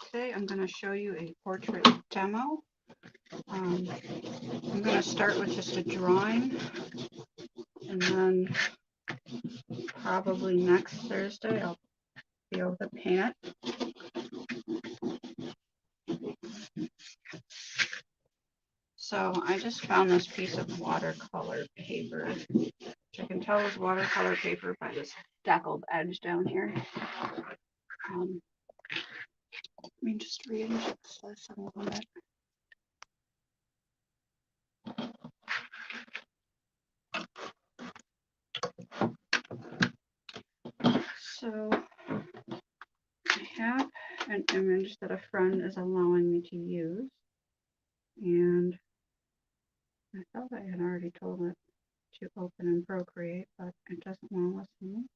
Today I'm going to show you a portrait demo. I'm going to start with just a drawing, and then probably next Thursday I'll be able to paint it. So I just found this piece of watercolor paper, which I can tell is watercolor paper by this deckled edge down here. Let me just readjust this a little bit. So I have an image that a friend is allowing me to use, and I thought I had already told it to open and procreate, but it doesn't want to listen.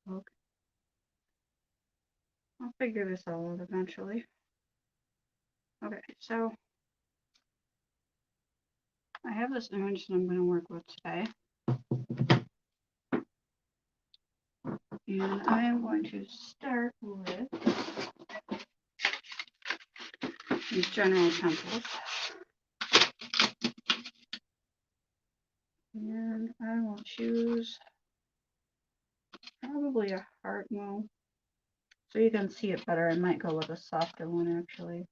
Okay. I'll figure this all out eventually. Okay, so I have this image that I'm going to work with today. And I am going to start with these general templates. And I will choose probably a heart. Well, so you can see it better, I might go with a softer one actually.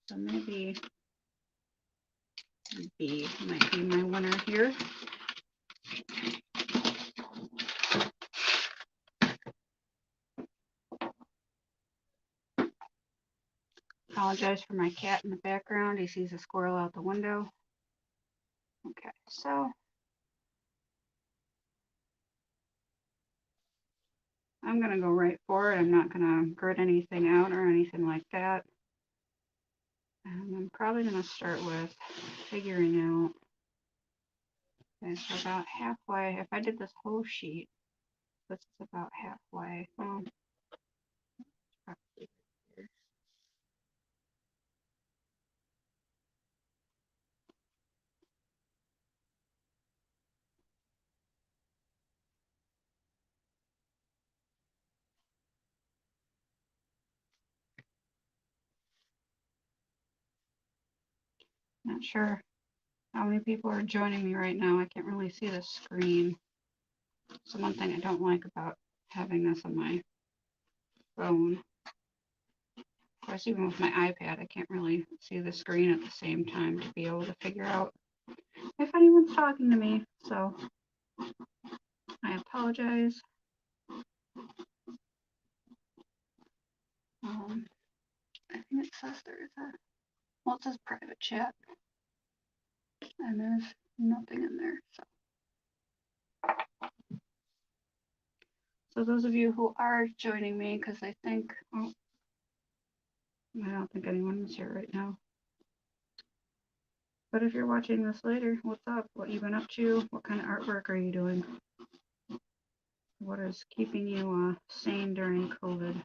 So maybe B might be my winner here. Apologize for my cat in the background. He sees a squirrel out the window. Okay, so I'm going to go right for it. I'm not going to grid anything out or anything like that. And I'm probably going to start with figuring out. Okay, so about halfway. If I did this whole sheet, this is about halfway. Probably here. Not sure how many people are joining me right now. I can't really see the screen. So one thing I don't like about having this on my phone. Of course, even with my iPad, I can't really see the screen at the same time to be able to figure out if anyone's talking to me. So I apologize. I think it says there is a, well, it says private chat, and there's nothing in there. So those of you who are joining me, because I think, oh, I don't think anyone is here right now. But if you're watching this later, what's up? What you been up to? What kind of artwork are you doing? What is keeping you sane during COVID?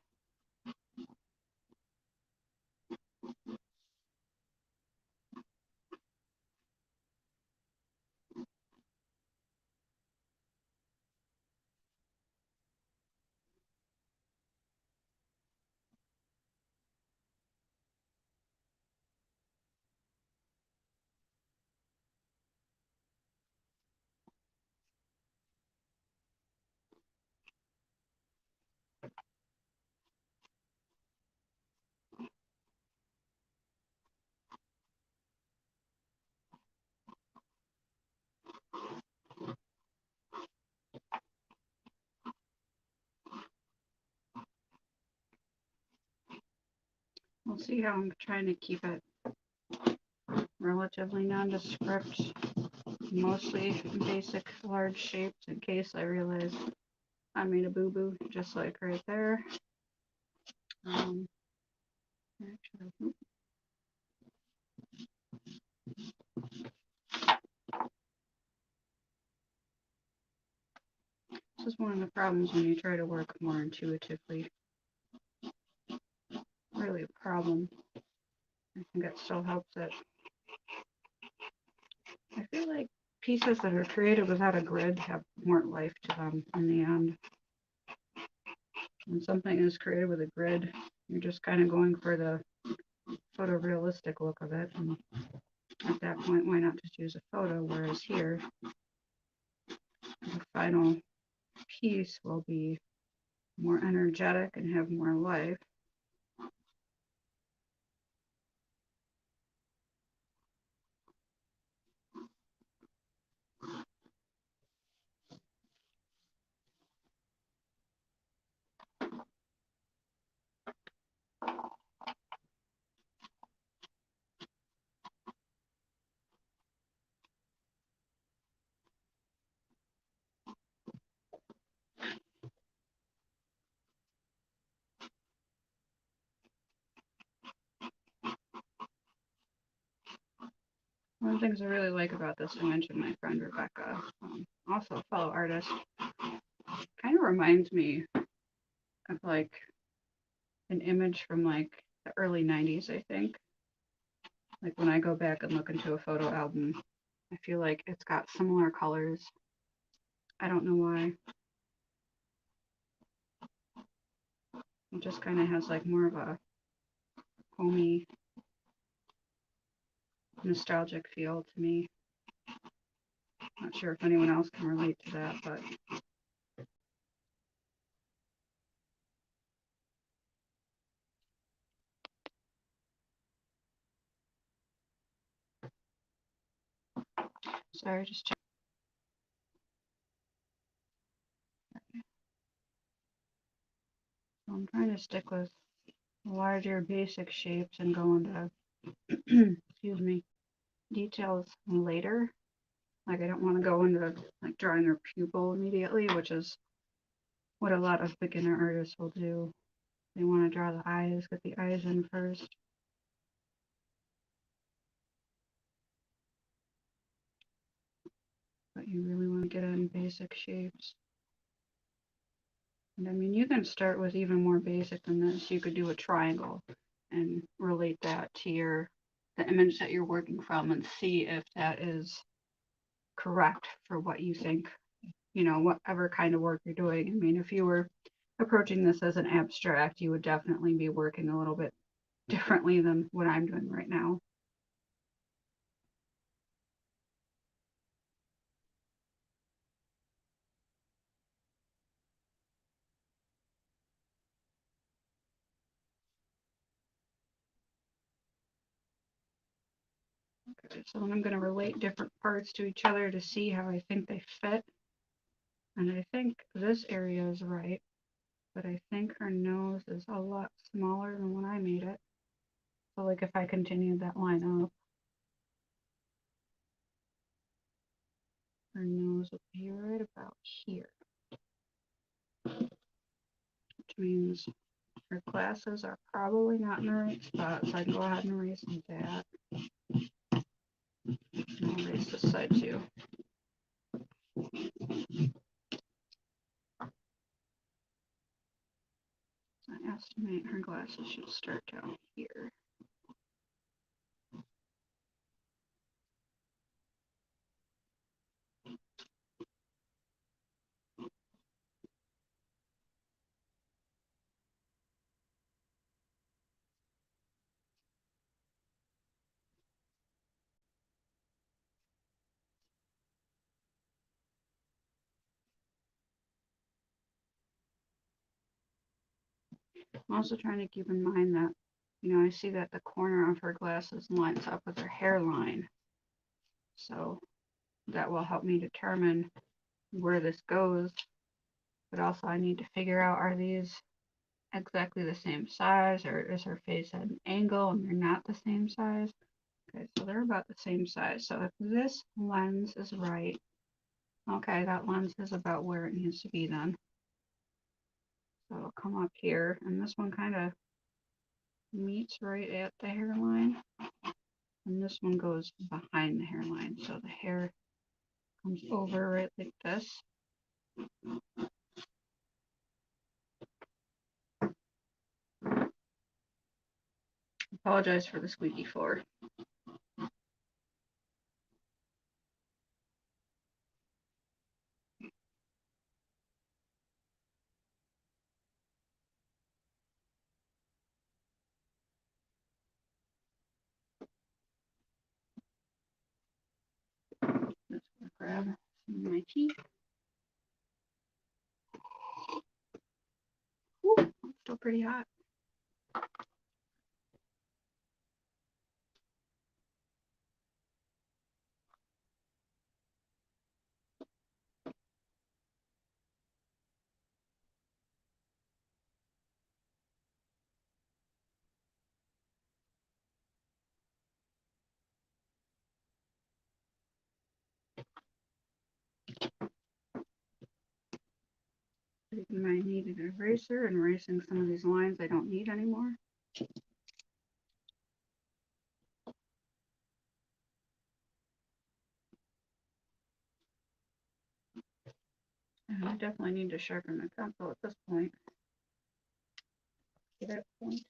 We'll see how I'm trying to keep it relatively nondescript, mostly basic large shapes in case I realize I made a boo-boo, just like right there. Actually, this is one of the problems when you try to work more intuitively. Really a problem. I think it still helps it. I feel like pieces that are created without a grid have more life to them in the end. When something is created with a grid, you're just kind of going for the photorealistic look of it. And at that point, why not just use a photo? Whereas here, the final piece will be more energetic and have more life. One of the things I really like about this, I mentioned my friend Rebecca, also a fellow artist, kind of reminds me of like an image from like the early 90s, I think. Like when I go back and look into a photo album, I feel like it's got similar colors. I don't know why. It just kind of has like more of a homey, nostalgic feel to me. Not sure if anyone else can relate to that, but sorry, just check. So I'm trying to stick with larger basic shapes and go into excuse me, details later. Like I don't want to go into like drawing her pupil immediately, which is what a lot of beginner artists will do. They want to draw the eyes, get the eyes in first. But you really want to get in basic shapes. And I mean, you can start with even more basic than this. You could do a triangle and relate that to the image that you're working from and see if that is correct for what you think, whatever kind of work you're doing. I mean, if you were approaching this as an abstract, you would definitely be working a little bit differently than what I'm doing right now. Okay, so then I'm going to relate different parts to each other to see how I think they fit. And I think this area is right, but I think her nose is a lot smaller than when I made it. So like if I continued that line up, her nose would be right about here, which means her glasses are probably not in the right spot, so I can go ahead and erase that. And I'll erase this side too. I estimate her glasses should start down here. I'm also trying to keep in mind that, I see that the corner of her glasses lines up with her hairline. So that will help me determine where this goes. But also I need to figure out, are these exactly the same size, or is her face at an angle and they're not the same size? Okay, so they're about the same size. So if this lens is right, okay, that lens is about where it needs to be then. So it'll come up here, and this one kind of meets right at the hairline, and this one goes behind the hairline. So the hair comes over right like this. Apologize for the squeaky floor. grab some of my tea. Ooh, it's still pretty hot. Taking my kneaded eraser and erasing some of these lines I don't need anymore. And I definitely need to sharpen my pencil at this point. To that point.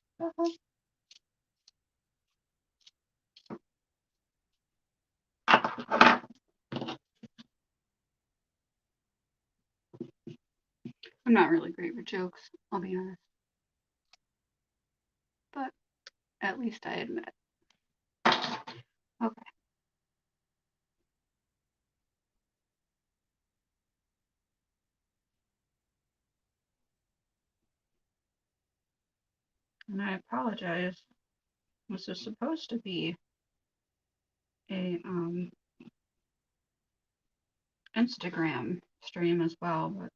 I'm not really great with jokes, I'll be honest. But at least I admit it. Okay. And I apologize. This is supposed to be a Instagram stream as well, but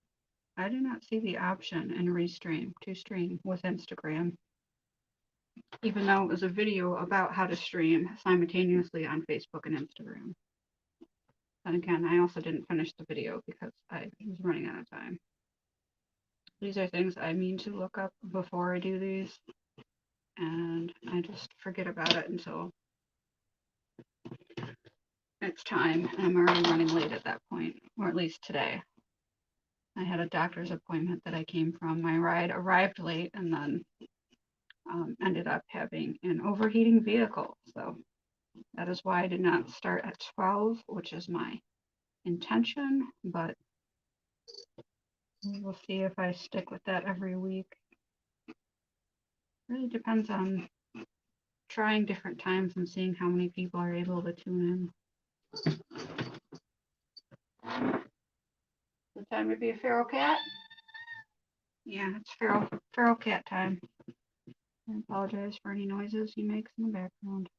I do not see the option in Restream to stream with Instagram, even though it was a video about how to stream simultaneously on Facebook and Instagram. And again, I also didn't finish the video because I was running out of time. These are things I mean to look up before I do these, and I just forget about it until it's time, and I'm already running late at that point, or at least today. I had a doctor's appointment that I came from. My ride arrived late and then ended up having an overheating vehicle. So that is why I did not start at 12, which is my intention, but we'll see if I stick with that every week. Really depends on trying different times and seeing how many people are able to tune in. The time to be a feral cat? Yeah, it's feral cat time. I apologize for any noises he makes in the background.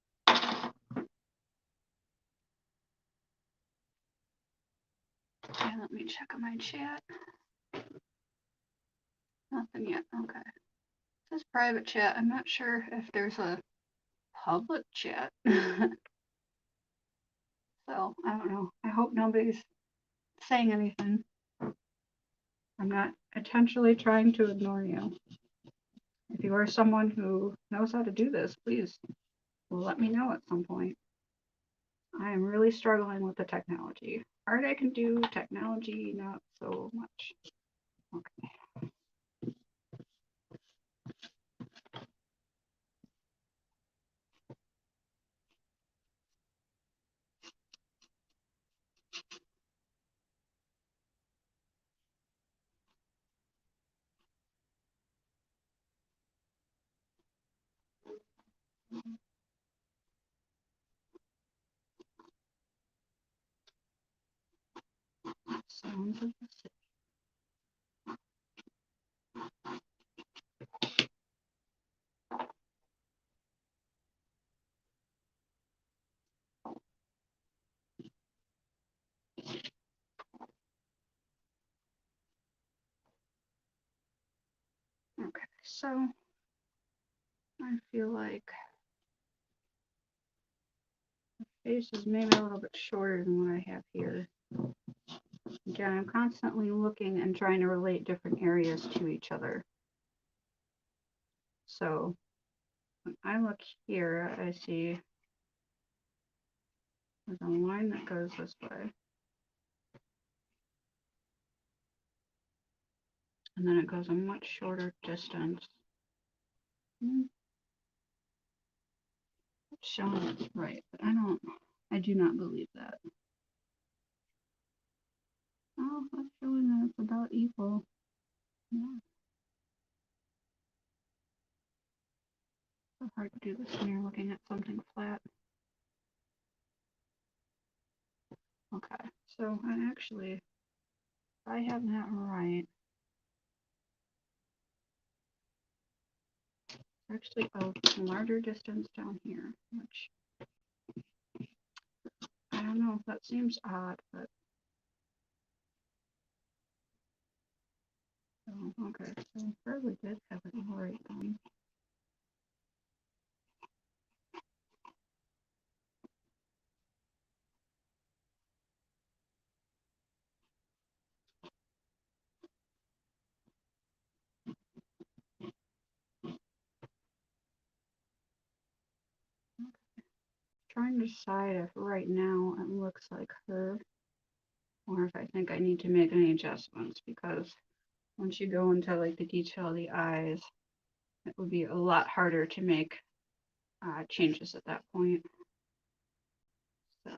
Okay, let me check on my chat. Nothing yet. Okay. It says private chat. I'm not sure if there's a public chat. So, I don't know. I hope nobody's saying anything. I'm not intentionally trying to ignore you. If you are someone who knows how to do this, please let me know at some point. I am really struggling with the technology. Art I can do, technology not so much. Okay. Sounds of the city. Okay, so I feel like the face is maybe a little bit shorter than what I have here. Again, I'm constantly looking and trying to relate different areas to each other. So when I look here, I see there's a line that goes this way. And then it goes a much shorter distance. It's showing it's right, but I do not believe that. Oh, that's showing that it's about equal. Yeah. So hard to do this when you're looking at something flat. Okay, So actually, if I have that right, actually a larger distance down here, which I don't know if that seems odd, but okay, so I probably did have it all right then. Trying to decide if right now it looks like her or if I think I need to make any adjustments, because once you go into like the detail of the eyes, it would be a lot harder to make changes at that point. So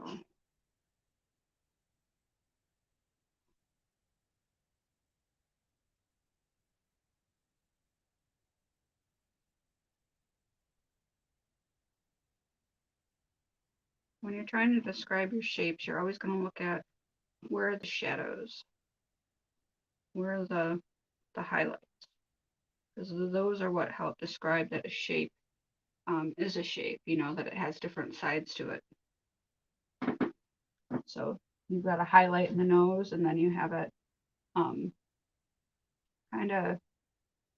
when you're trying to describe your shapes, you're always going to look at where are the shadows, where are the highlights, because those are what help describe that a shape is a shape, you know, that it has different sides to it. So you've got a highlight in the nose, and then you have it kind of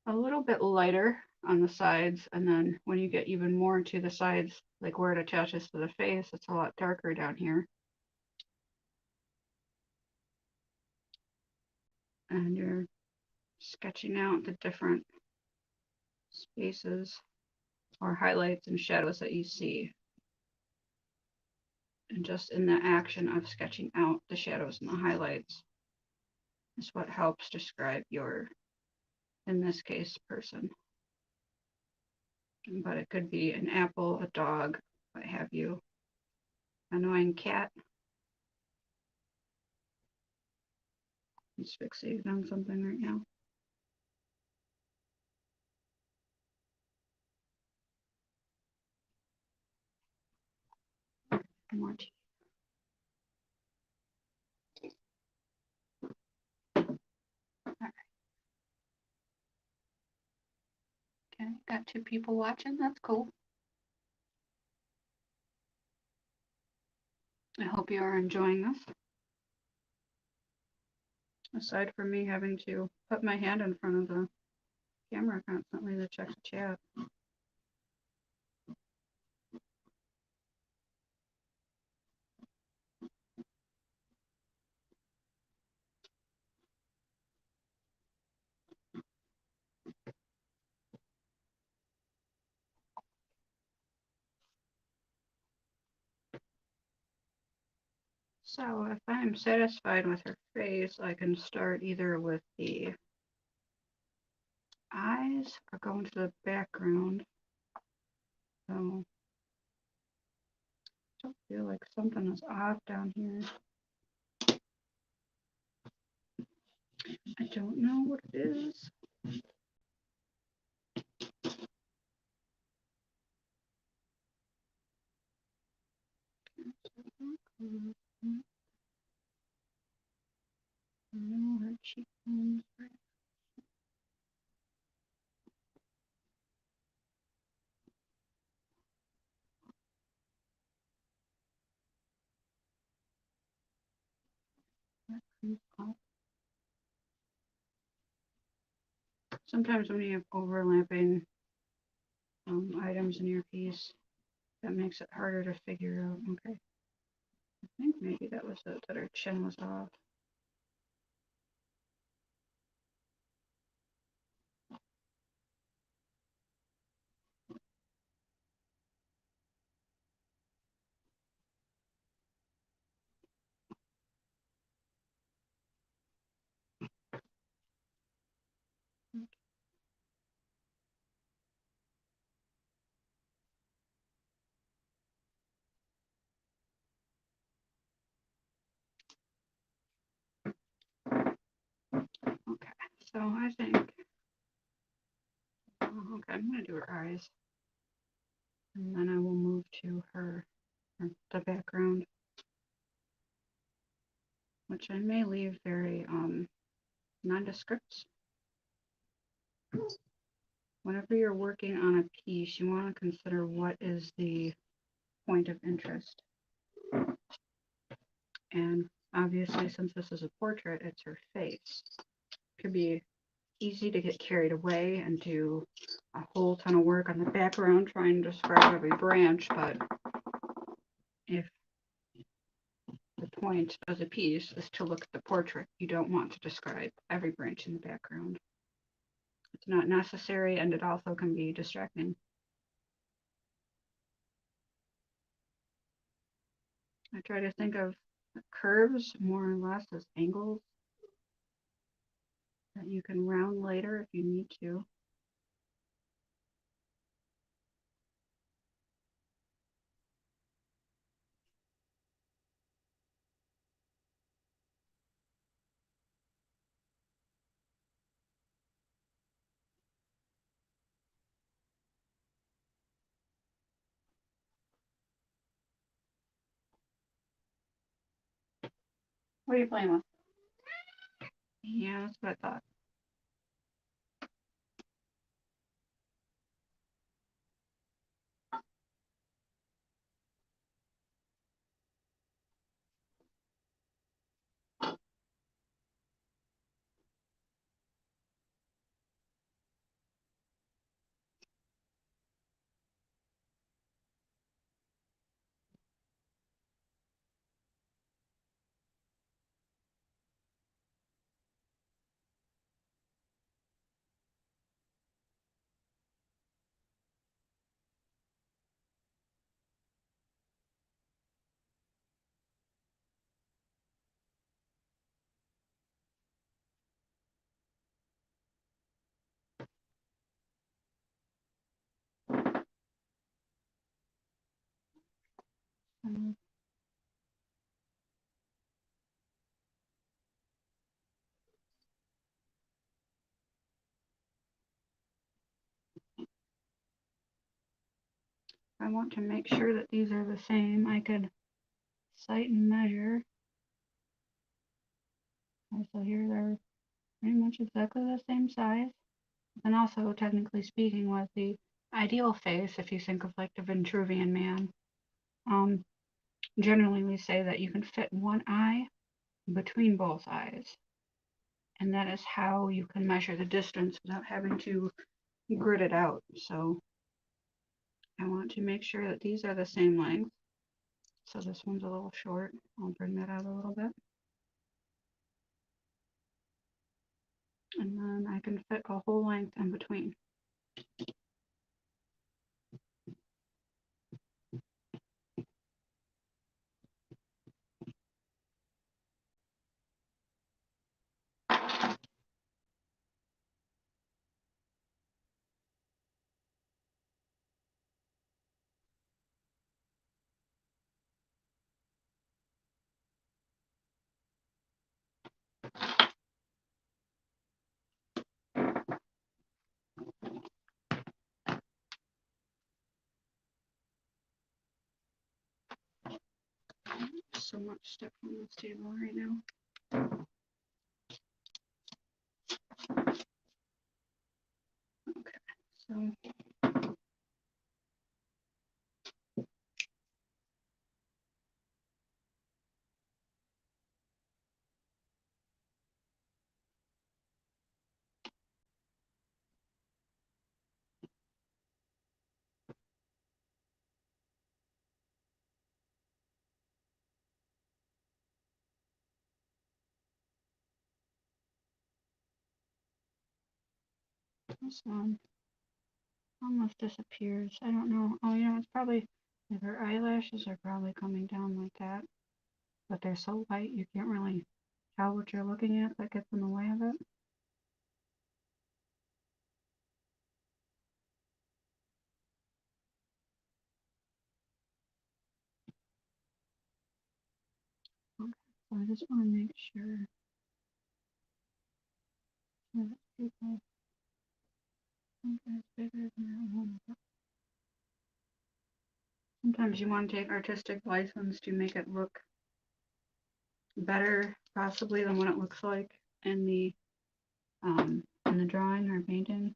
a little bit lighter on the sides, and then when you get even more to the sides, like where it attaches to the face, it's a lot darker down here. And you're sketching out the different spaces or highlights and shadows that you see. And just in the action of sketching out the shadows and the highlights is what helps describe your, in this case, person. But it could be an apple, a dog, what have you. Annoying cat. He's fixated on something right now. More tea. Okay, got 2 people watching. That's cool. I hope you are enjoying this. Aside from me having to put my hand in front of the camera constantly to check the chat. So if I'm satisfied with her face, I can start either with the eyes or go into the background. So I don't feel like something is off down here. I don't know what it is. No, her cheekbones. Sometimes when you have overlapping items in your piece, that makes it harder to figure out. Okay. I think maybe that was it, that her chin was off. Okay, so I think, okay, I'm gonna do her eyes, and then I will move to her, the background. which I may leave very nondescript. Whenever you're working on a piece, you want to consider what is the point of interest. And obviously, since this is a portrait, it's her face. It could be easy to get carried away and do a whole ton of work on the background trying to describe every branch, but if the point of the piece is to look at the portrait, you don't want to describe every branch in the background. It's not necessary, and it also can be distracting. I try to think of curves more or less as angles that you can round later if you need to. What are you playing with? Yeah, that's what I thought. I want to make sure that these are the same. I could cite and measure. Okay, so here they're pretty much exactly the same size. And also, technically speaking, with the ideal face, if you think of like the Vitruvian Man, generally we say that you can fit one eye between both eyes. And that is how you can measure the distance without having to grid it out. So I want to make sure that these are the same length. So this one's a little short. I'll bring that out a little bit. And then I can fit a whole length in between. So much stuff on this table right now. Okay, so this one almost disappears. I don't know. Oh, you know, it's probably, her eyelashes are probably coming down like that, but they're so light you can't really tell what you're looking at. That gets in the way of it. Okay, so I just want to make sure that people think it's bigger than that one. Sometimes you want to take artistic license to make it look better possibly than what it looks like in the drawing or painting.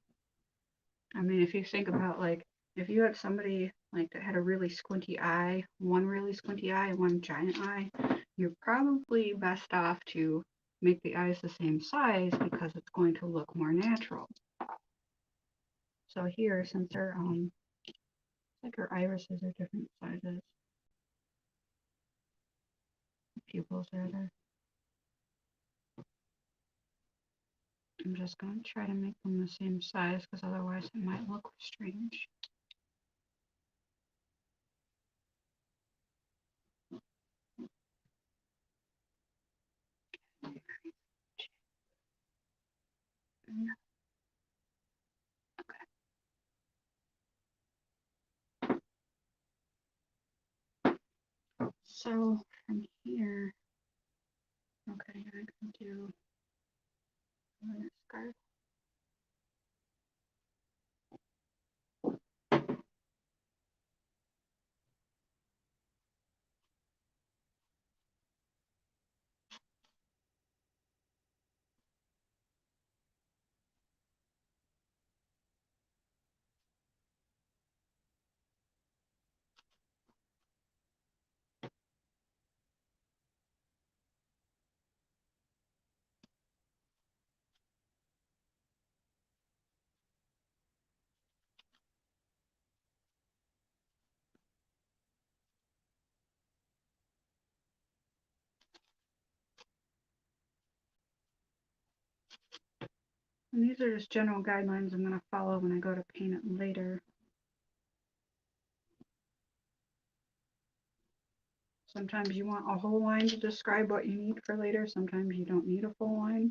I mean, if you think about like if you had somebody like that had a really squinty eye, one really squinty eye, and one giant eye, you're probably best off to make the eyes the same size because it's going to look more natural. So here, since they're like her irises are different sizes, pupils rather. I'm just going to try to make them the same size because otherwise it might look strange. So from here, okay, I can do this scarf. And these are just general guidelines I'm going to follow when I go to paint it later. Sometimes you want a whole line to describe what you need for later. Sometimes you don't need a full line.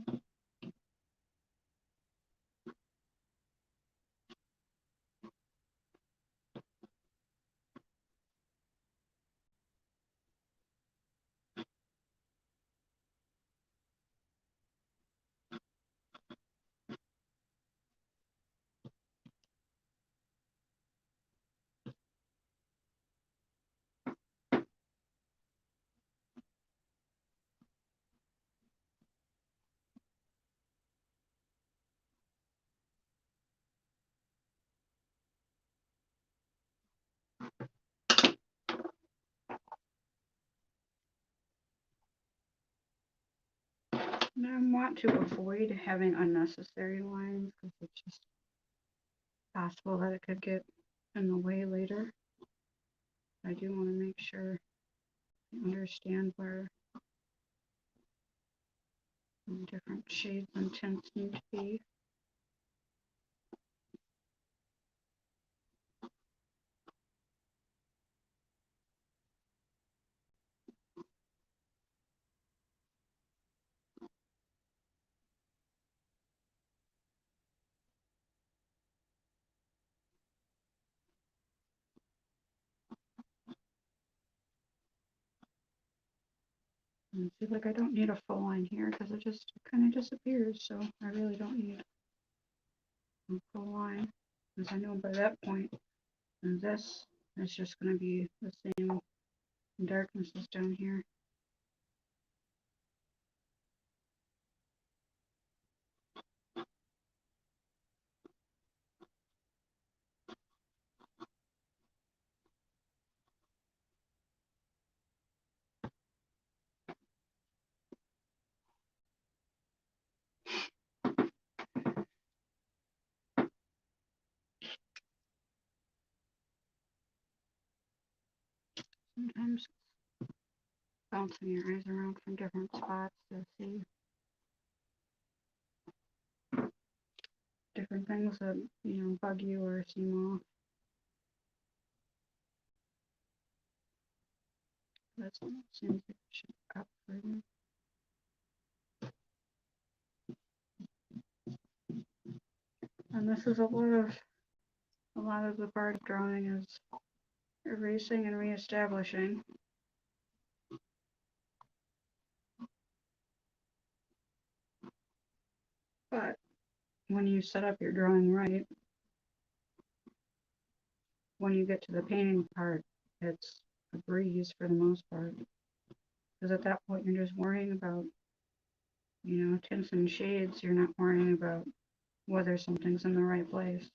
And I want to avoid having unnecessary lines because it's just possible that it could get in the way later. I do want to make sure you understand where different shades and tints need to be. And see, like I don't need a full line here because it just kind of disappears. So I really don't need a full line because I know by that point this is just going to be the same darknesses down here. Sometimes bouncing your eyes around from different spots to see different things that bug you or seem off. This one seems like it should be up further. And this is a lot of the part of drawing is erasing and reestablishing. But when you set up your drawing right, when you get to the painting part, it's a breeze for the most part. Because at that point, you're just worrying about You know, tints and shades, you're not worrying about whether something's in the right place.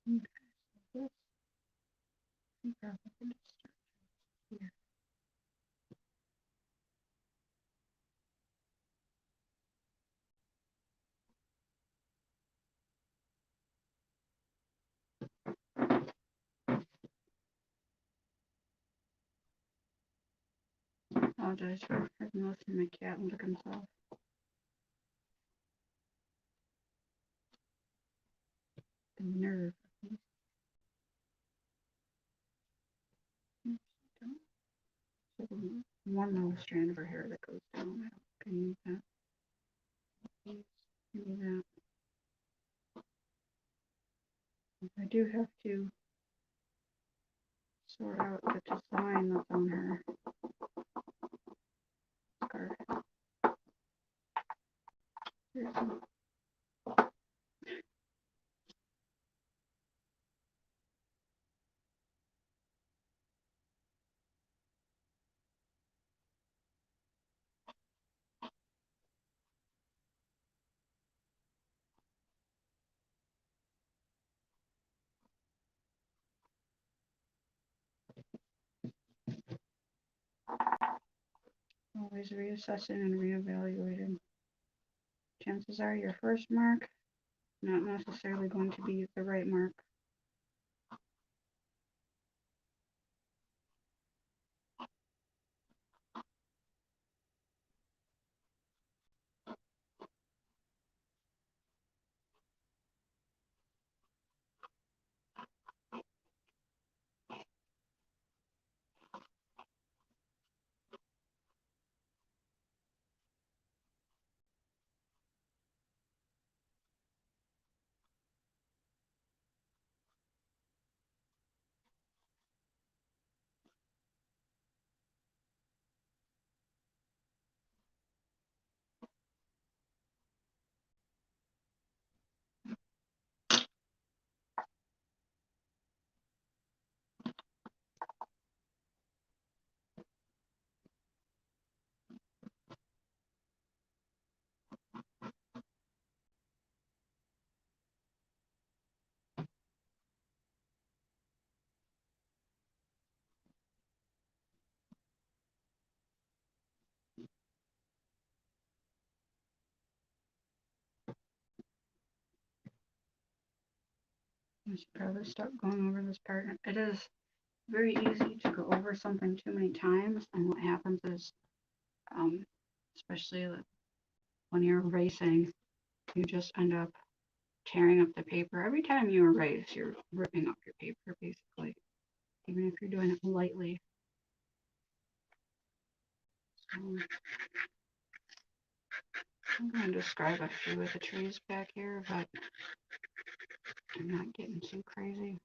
Okay, so this, I think I can just start here. Apologize for having listened to my cat and look himself. The nerve. One little strand of her hair that goes down. I can use that. Maybe that. I do have to sort out the design that's on her scarf. Always reassessing and reevaluating. Chances are your first mark not necessarily going to be the right mark. I should probably stop going over this part. It is very easy to go over something too many times, and what happens is, especially when you're erasing, you just end up tearing up the paper. Every time you erase, you're ripping up your paper, basically, even if you're doing it lightly. So I'm going to describe a few of the trees back here, but I'm not getting too crazy.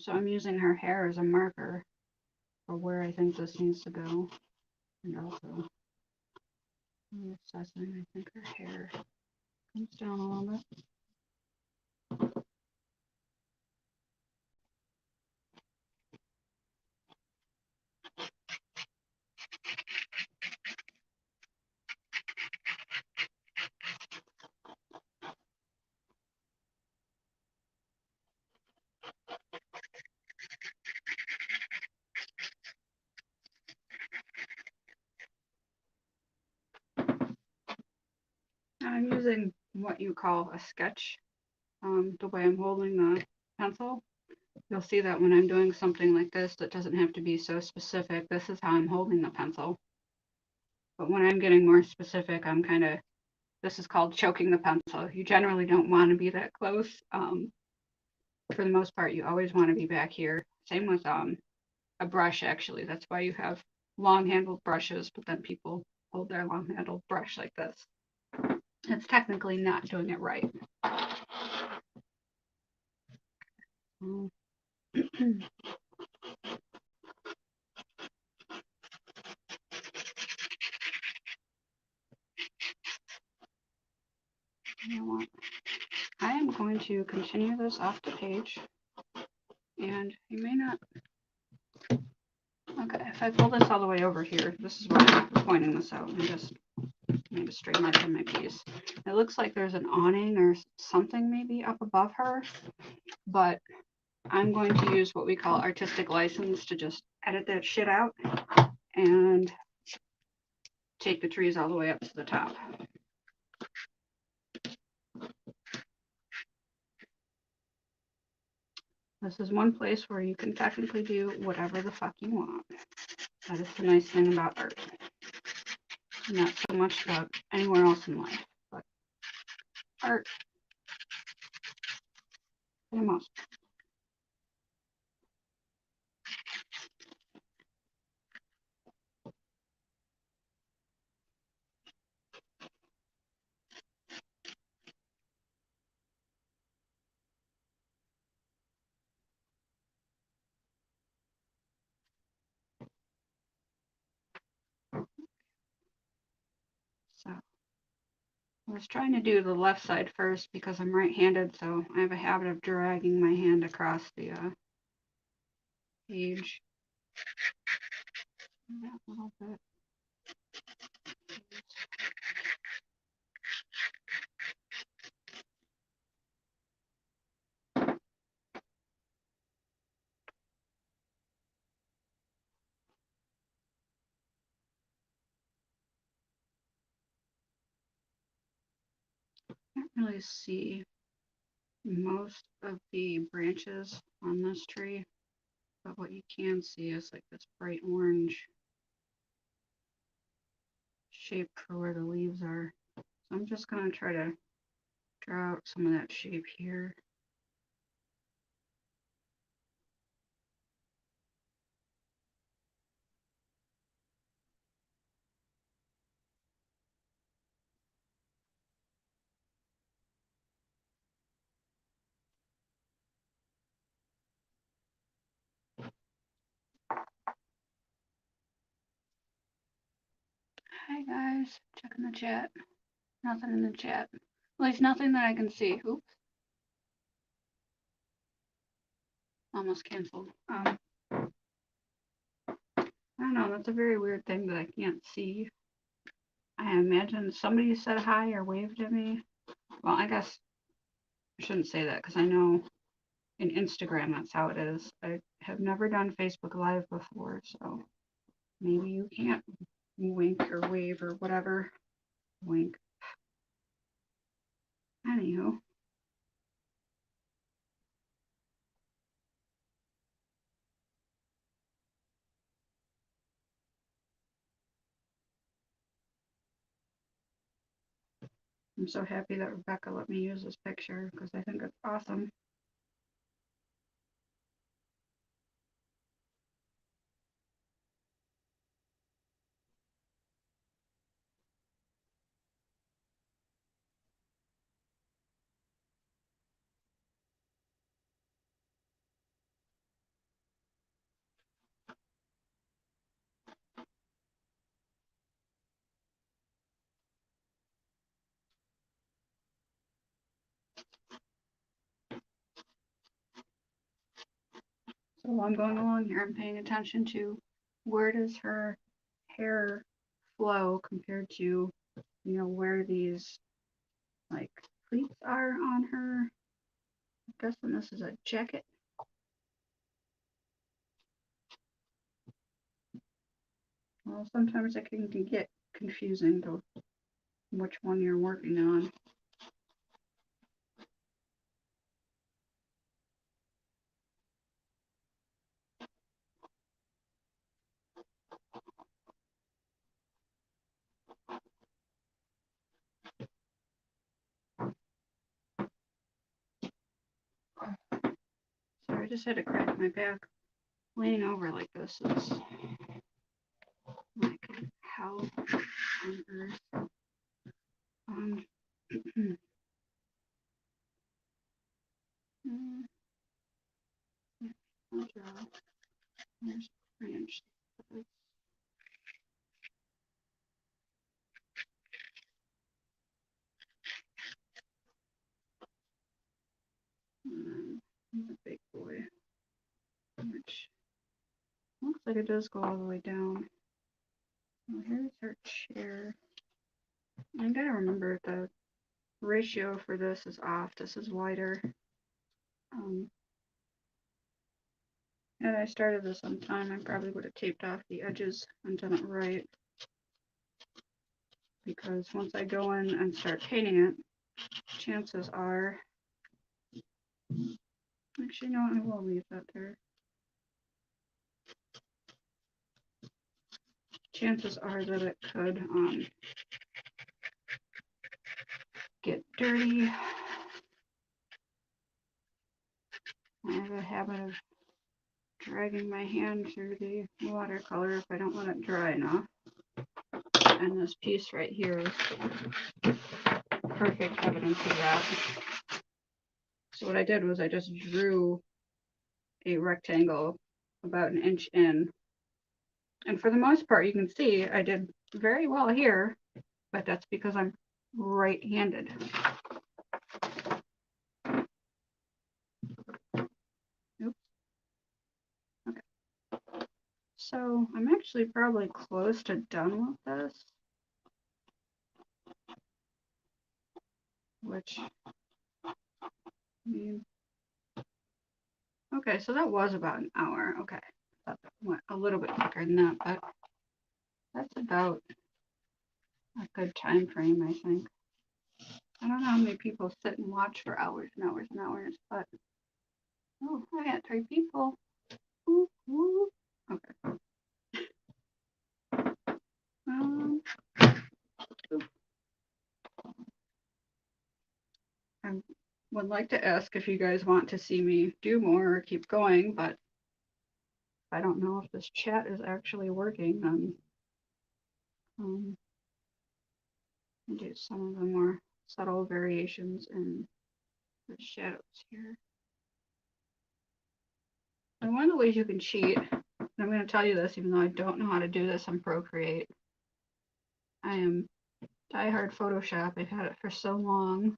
So I'm using her hair as a marker for where I think this needs to go. And also assessing, I think her hair comes down a little bit. using what you call a sketch, the way I'm holding the pencil, you'll see that when I'm doing something like this that doesn't have to be so specific, this is how I'm holding the pencil. But when I'm getting more specific, I'm kind of, this is called choking the pencil. You generally don't want to be that close. For the most part, you always want to be back here. Same with a brush, actually. That's why you have long-handled brushes, but then people hold their long-handled brush like this. It's technically not doing it right. You know what? I am going to continue this off the page, and you may not. Okay, if I pull this all the way over here, this is why I'm pointing this out. I just made a straight mark on my piece. It looks like there's an awning or something maybe up above her, but I'm going to use what we call artistic license to just edit that shit out and take the trees all the way up to the top. This is one place where you can technically do whatever the fuck you want. That is the nice thing about art. Not so much about anywhere else in life, but art for the most part. So I was trying to do the left side first because I'm right-handed, so I have a habit of dragging my hand across the page. A little bit. Can't really see most of the branches on this tree, but what you can see is like this bright orange shape for where the leaves are. So I'm just going to try to draw out some of that shape here. Hi guys, checking the chat. Nothing in the chat. At least nothing that I can see. Oops. Almost canceled. I don't know, that's a very weird thing that I can't see. I imagine somebody said hi or waved at me. Well, I guess I shouldn't say that because I know in Instagram that's how it is. I have never done Facebook Live before, so maybe you can't wink or wave or whatever. Wink. Anywho. I'm so happy that Rebecca let me use this picture because I think it's awesome. So while I'm going along here, I'm paying attention to where does her hair flow compared to, you know, where these like pleats are on her. I'm guessing this is a jacket. Well, sometimes it can get confusing to which one you're working on. just had to crack my back. Laying over like this is like hell on earth. There's branch. And then the big boy, which looks like it does go all the way down. Well, here's her chair. I gotta remember the ratio for this is off. This is wider. Had I started this on time, I probably would have taped off the edges and done it right. Because once I go in and start painting it, chances are, actually no, I will leave that there. Chances are that it could get dirty. I have a habit of dragging my hand through the watercolor if I don't let it dry enough. And this piece right here is perfect evidence of that. So what I did was I just drew a rectangle about an inch in. And for the most part, you can see I did very well here, but that's because I'm right-handed. Oops. Okay. So I'm actually probably close to done with this. Which, I mean, okay, so that was about an hour. Okay, I thought that went a little bit quicker than that, but that's about a good time frame, I think. I don't know how many people sit and watch for hours and hours and hours, but oh, I got 3 people. Ooh, ooh. Okay. I would like to ask if you guys want to see me do more or keep going, but I don't know if this chat is actually working. I'll do some of the more subtle variations in the shadows here. And one of the ways you can cheat, and I'm going to tell you this even though I don't know how to do this on Procreate. I am diehard Photoshop. I've had it for so long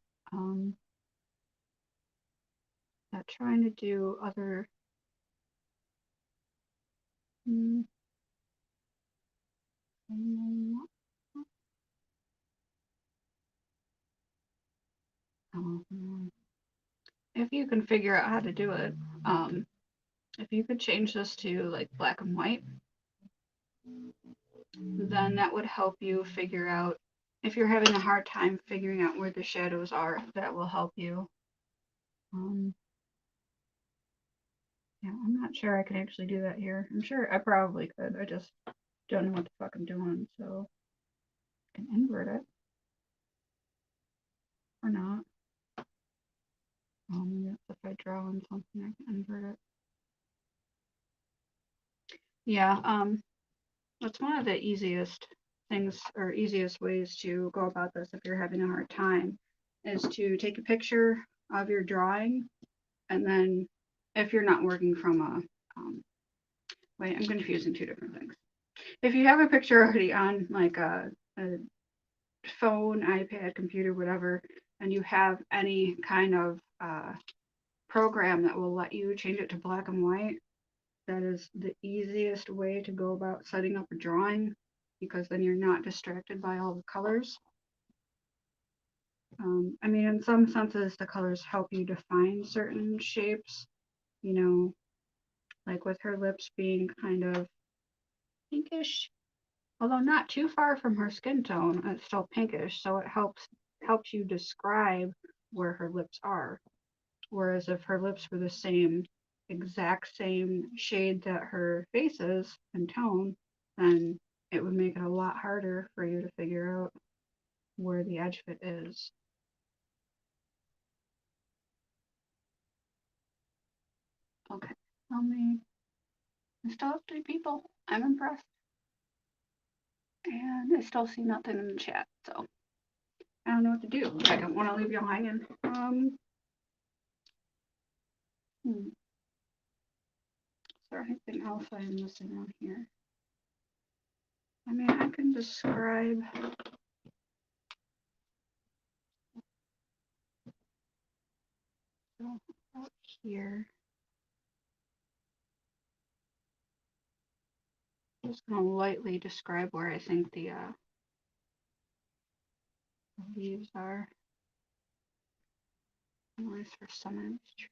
that trying to do other if you can figure out how to do it, if you could change this to like black and white, then that would help you figure out if you're having a hard time figuring out where the shadows are. That will help you. Yeah, I'm not sure I can actually do that here. I'm sure I probably could. I just don't know what the fuck I'm doing, so I can invert it or not. Maybe that's if I draw on something, I can invert it. Yeah, that's one of the easiest things or easiest ways to go about this if you're having a hard time is to take a picture of your drawing, and then if you're not working from a wait, I'm confusing 2 different things. If you have a picture already on like a phone, iPad, computer, whatever, and you have any kind of program that will let you change it to black and white, that is the easiest way to go about setting up a drawing, because then you're not distracted by all the colors. I mean, in some senses, the colors help you define certain shapes, you know, like with her lips being kind of pinkish, although not too far from her skin tone, it's still pinkish, so it helps you describe where her lips are. Whereas if her lips were the exact same shade that her face is and tone, then it would make it a lot harder for you to figure out where the edge fit is. Okay, I still have 3 people. I'm impressed. And I still see nothing in the chat, so I don't know what to do. I don't want to leave y'all hanging. Is there anything else I'm missing on here? I mean, I can describe out here. I'm just going to lightly describe where I think the leaves are. At least for some of these trees.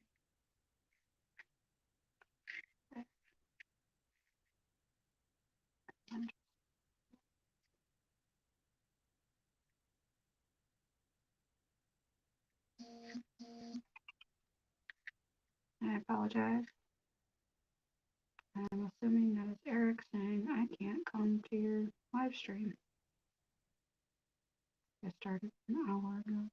I apologize. I'm assuming that it's Eric saying I can't come to your live stream. I started an hour ago.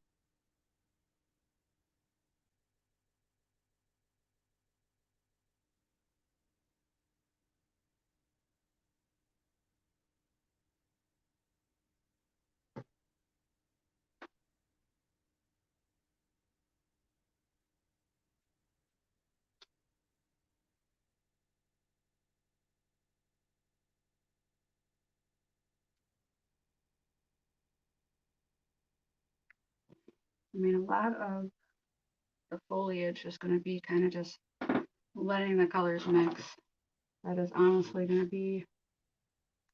I mean, a lot of the foliage is going to be kind of just letting the colors mix. That is honestly going to be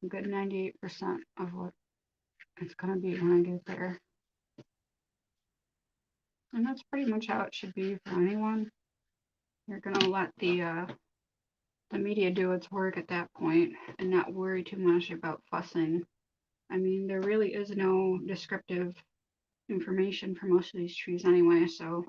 a good 98% of what it's going to be when I get there. And that's pretty much how it should be for anyone. You're going to let the media do its work at that point and not worry too much about fussing. I mean, there really is no descriptive information for most of these trees anyway, so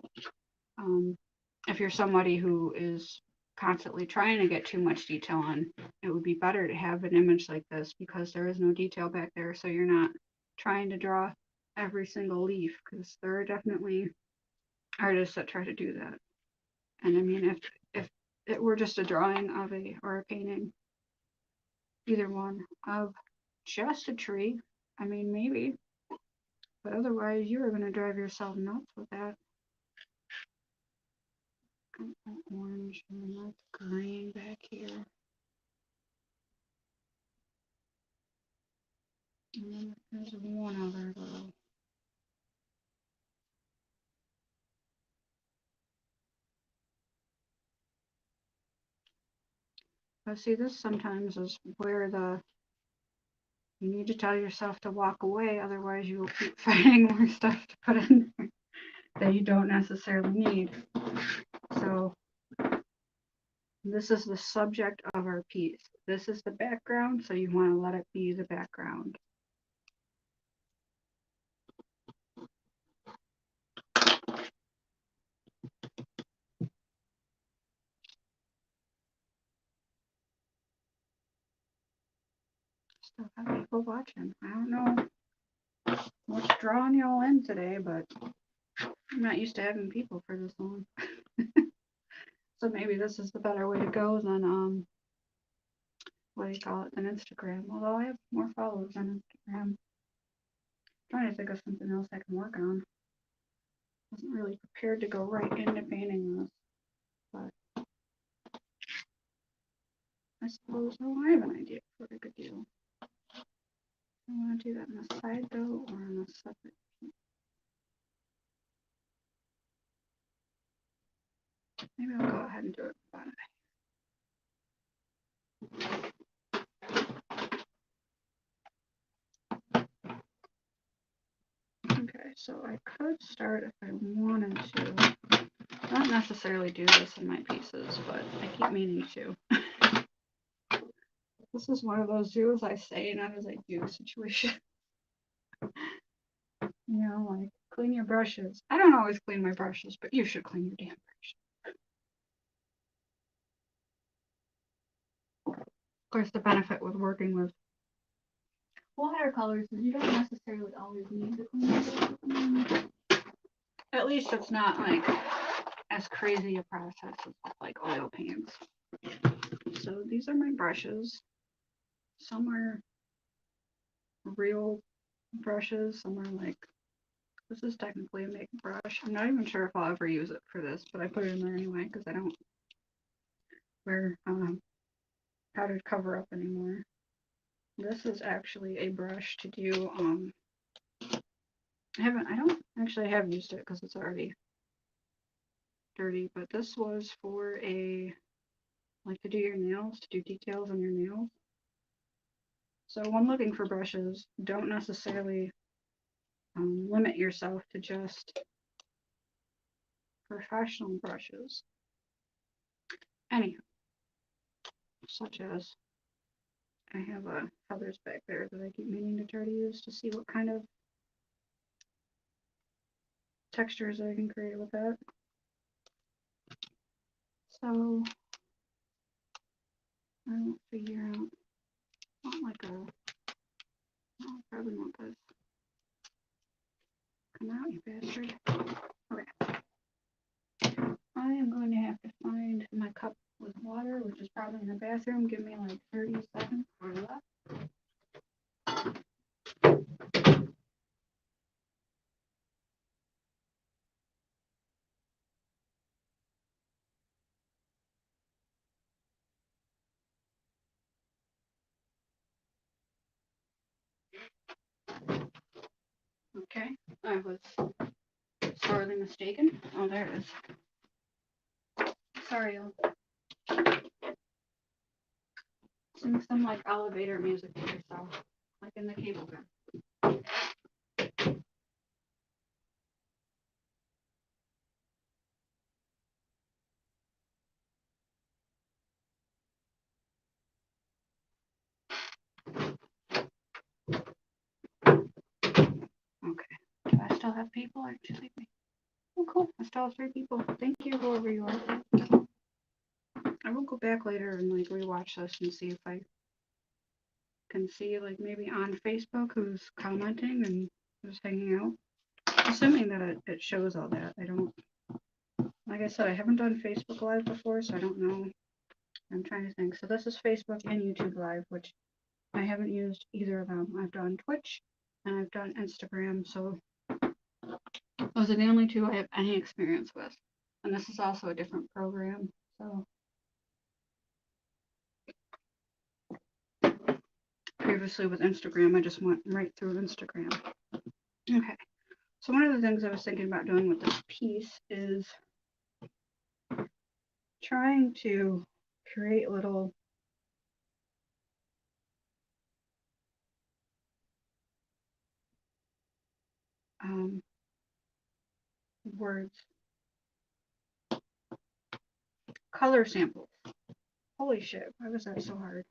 if you're somebody who is constantly trying to get too much detail on, it would be better to have an image like this because there is no detail back there, so you're not trying to draw every single leaf, because there are definitely artists that try to do that. And I mean, if it were just a drawing of or a painting, either one, of just a tree, I mean, maybe, but otherwise you are going to drive yourself nuts with that. Orange and that's green back here. And then there's one other little. But see, this sometimes is where you need to tell yourself to walk away, otherwise you will keep finding more stuff to put in there that you don't necessarily need. So this is the subject of our piece. This is the background, so you want to let it be the background. Still have people watching. I don't know what's drawing y'all in today, but I'm not used to having people for this long. So maybe this is the better way to go than what do you call it, than Instagram. Although I have more followers on Instagram. I'm trying to think of something else I can work on. I wasn't really prepared to go right into painting this, but I suppose I have an idea for a good deal. I want to do that on the side though, or on a separate. Maybe I'll go ahead and do it by. Okay, so I could start if I wanted to. Not necessarily do this in my pieces, but I keep meaning to. This is one of those do as I say, not as I do situation. You know, like clean your brushes. I don't always clean my brushes, but you should clean your damn brush. Of course, the benefit with working with watercolors is you don't necessarily always need to clean your brush. At least it's not like as crazy a process as like oil paints. So these are my brushes. Some are real brushes, some are like, this is technically a makeup brush. I'm not even sure if I'll ever use it for this, but I put it in there anyway because I don't wear powdered cover up anymore. This is actually a brush to do, I don't actually have used it because it's already dirty, but this was for like to do your nails, to do details on your nails. So when looking for brushes, don't necessarily limit yourself to just professional brushes. Anyhow, such as I have a feathers back there that I keep meaning to try to use to see what kind of textures I can create with that. So I won't figure out, not like a, no, probably not this. Come out, you bastard. Okay. I am going to have to find my cup with water, which is probably in the bathroom. Give me like 30 seconds for that. Okay, I was sorely mistaken. Oh, there it is. Sorry, I'll sing some like elevator music to yourself, like in the cable car. Okay. Do I still have people or did you leave me? Oh, cool. I still have 3 people. Thank you, whoever you are. I will go back later and like rewatch this and see if I can see like maybe on Facebook who's commenting and who's hanging out. Assuming that it shows all that. I don't, like I said, I haven't done Facebook Live before, so I don't know. I'm trying to think. So this is Facebook and YouTube Live, which I haven't used either of them. I've done Twitch and I've done Instagram, so those are the only 2 I have any experience with. And this is also a different program, so previously with Instagram, I just went right through Instagram. Okay, so one of the things I was thinking about doing with this piece is trying to create little words, color samples. Holy shit, why was that so hard?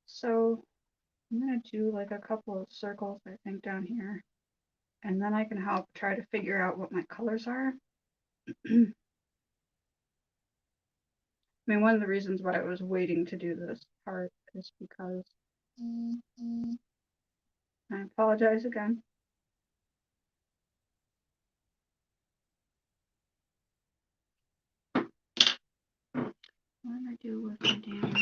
So I'm gonna do like a couple of circles, I think, down here, and then I can help try to figure out what my colors are. I mean, one of the reasons why I was waiting to do this part is because, I apologize again. What did I do with my damn?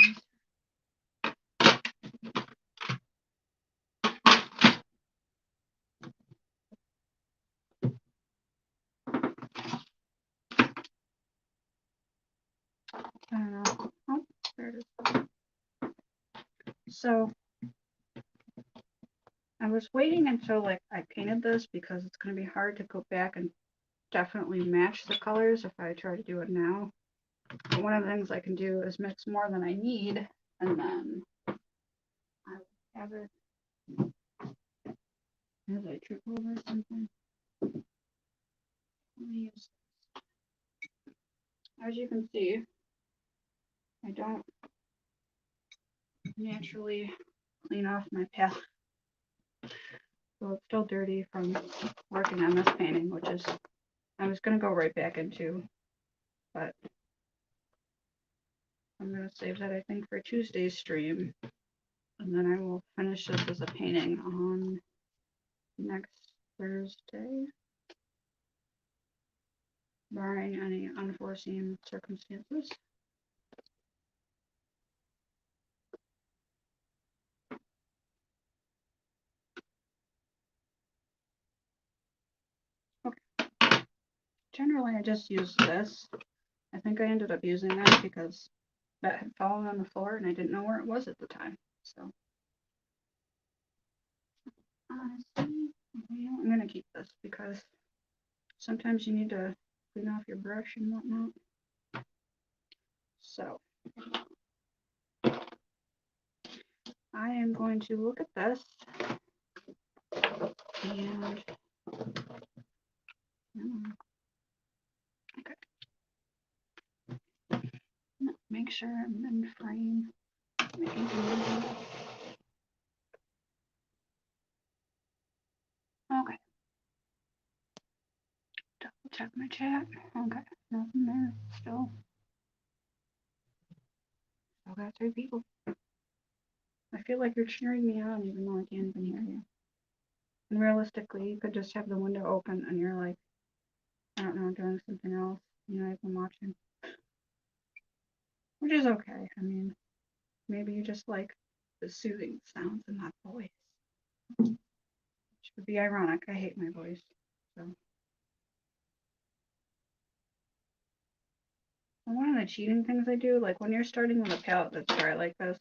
I don't know. Oh, there it is. So I was waiting until like I painted this because it's going to be hard to go back and definitely match the colors if I try to do it now. But one of the things I can do is mix more than I need, and then I have it as I trip over something. Let me use, as you can see, I don't naturally clean off my palette, so it's still dirty from working on this painting, which is I was going to go right back into, but I'm going to save that, I think, for Tuesday's stream, and then I will finish this as a painting on next Thursday. barring any unforeseen circumstances. Okay. Generally, I just use this. I think I ended up using that because that had fallen on the floor and I didn't know where it was at the time. So, honestly, I'm going to keep this because sometimes you need to clean off your brush and whatnot. So, I am going to look at this and okay. Make sure I'm in frame. Okay. Double check my chat. Okay. Nothing there. Still got 3 people. I feel like you're cheering me on even though I can't even hear you. And realistically, you could just have the window open and you're like, I don't know, doing something else. You know, I've been watching. Which is okay. I mean, maybe you just like the soothing sounds in that voice. Which would be ironic. I hate my voice. So. And one of the cheating things I do, like when you're starting with a palette that's dry like this,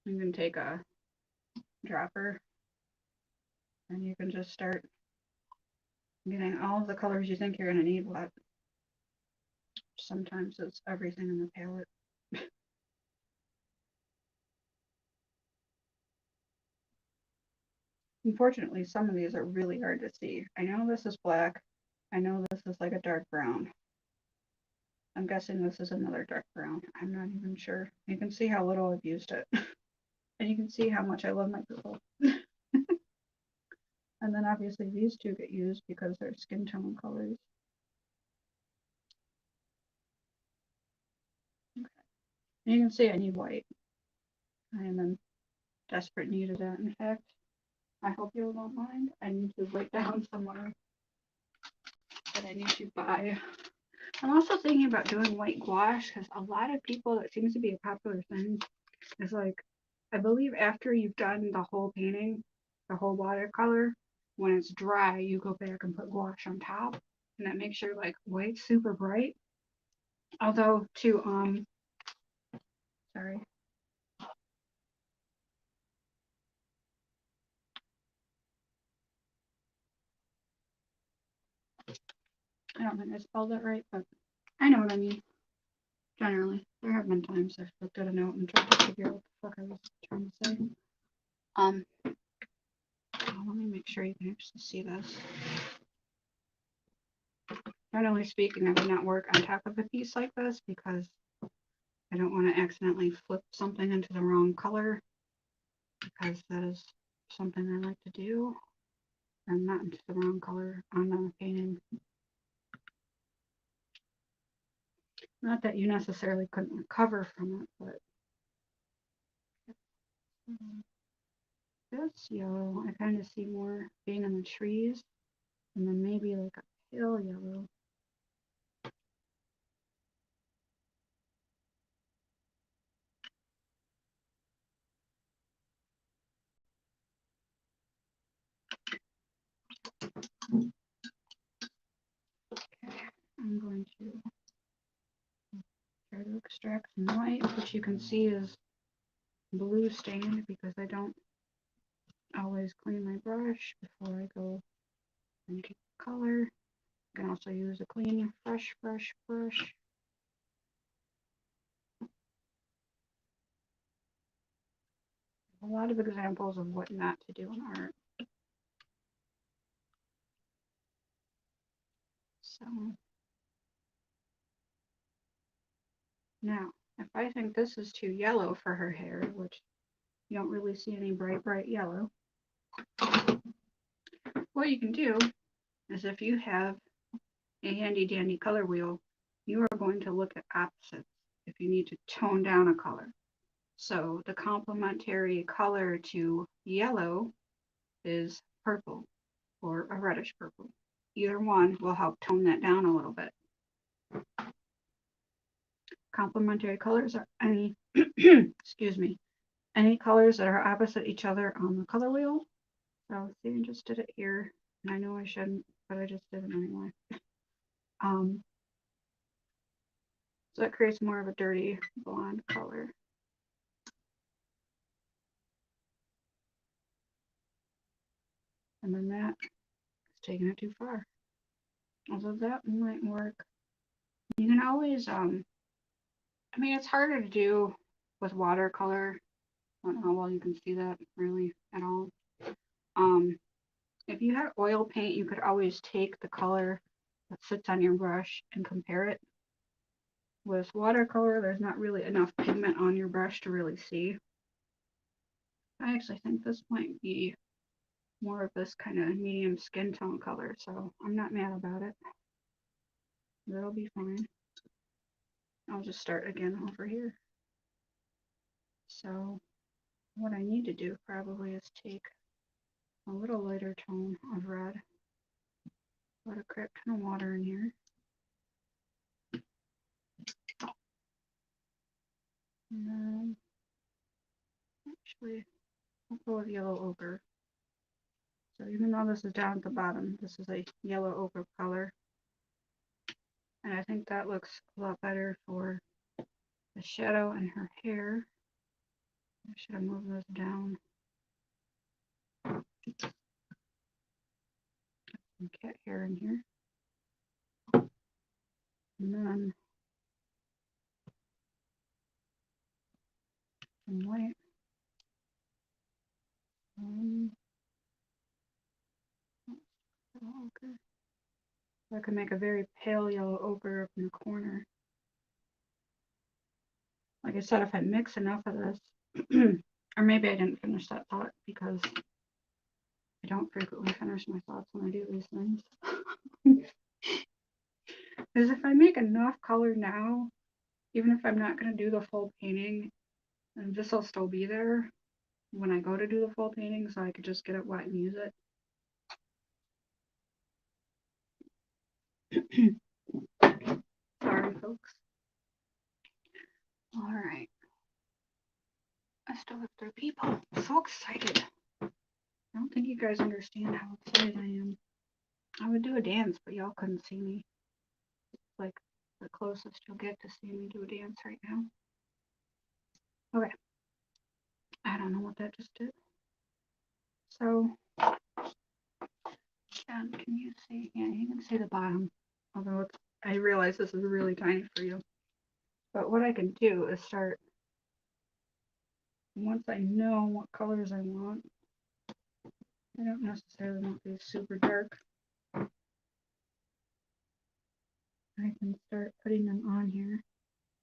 you can take a dropper and you can just start getting all of the colors you think you're going to need wet. Sometimes it's everything in the palette. Unfortunately, some of these are really hard to see. I know this is black. I know this is like a dark brown. I'm guessing this is another dark brown. I'm not even sure. You can see how little I've used it. And you can see how much I love my purple. And then obviously these two get used because they're skin tone colors. Okay. And you can see I need white. I am in desperate need of that. In fact, I hope you don't mind. I need to write down somewhere that I need to buy. I'm also thinking about doing white gouache because a lot of people, that seems to be a popular thing, is like, I believe after you've done the whole painting, the whole watercolor, when it's dry, you go back and put gouache on top, and that makes your like white super bright. Although sorry. I don't think I spelled that right, but I know what I mean. Generally, there have been times I've looked at a note and tried to figure out what the fuck I was trying to say. Let me make sure you can actually see this. Generally speaking, I would not work on top of a piece like this because I don't want to accidentally flip something into the wrong color, because that is something I like to do, and not into the wrong color on the painting. Not that you necessarily couldn't recover from it, but this yellow, I kind of see more being in the trees, and then maybe like a pale yellow. Okay, I'm going to try to extract some white, which you can see is blue stained because I don't always clean my brush before I go and get color. You can also use a clean, fresh brush. A lot of examples of what not to do in art. So now, if I think this is too yellow for her hair, which you don't really see any bright yellow, what you can do is, if you have a handy dandy color wheel, you are going to look at opposites if you need to tone down a color. So the complementary color to yellow is purple or a reddish purple. Either one will help tone that down a little bit. Complementary colors are any, excuse me, any colors that are opposite each other on the color wheel. So see, I just did it here, and I know I shouldn't, but I just did it anyway. So that creates more of a dirty blonde color. And then that is taking it too far. Although that might work. You can always, I mean, it's harder to do with watercolor. I don't know how well you can see that really at all. If you had oil paint, you could always take the color that sits on your brush and compare it. With watercolor, there's not really enough pigment on your brush to really see. I actually think this might be more of this kind of medium skin tone color, so I'm not mad about it. That'll be fine. I'll just start again over here. So what I need to do probably is take a little lighter tone of red, put a crap ton of water in here. And then actually I'll go with yellow ochre. So even though this is down at the bottom, this is a yellow ochre color. And I think that looks a lot better for the shadow in her hair. I should have moved this down. Some cat hair in here. And then some white. Okay. So I can make a very pale yellow ochre up in the corner. Like I said, if I mix enough of this, or maybe I didn't finish that thought because I don't frequently finish my thoughts when I do these things. Because if I make enough color now, even if I'm not going to do the full painting, and this will still be there when I go to do the full painting, so I could just get it wet and use it. Sorry, folks. All right. I still have 3 people. I'm so excited. I don't think you guys understand how excited I am. I would do a dance, but y'all couldn't see me. It's like the closest you'll get to see me do a dance right now. Okay. I don't know what that just did. So, can you see? Yeah, you can see the bottom. Although I realize this is really tiny for you. But what I can do is start, once I know what colors I want, I don't necessarily want these super dark. I can start putting them on here.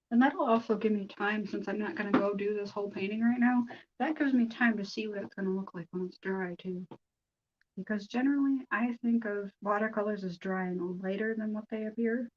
And that'll also give me time, since I'm not going to go do this whole painting right now, that gives me time to see what it's going to look like when it's dry too. Because generally, I think of watercolors as drying lighter than what they appear.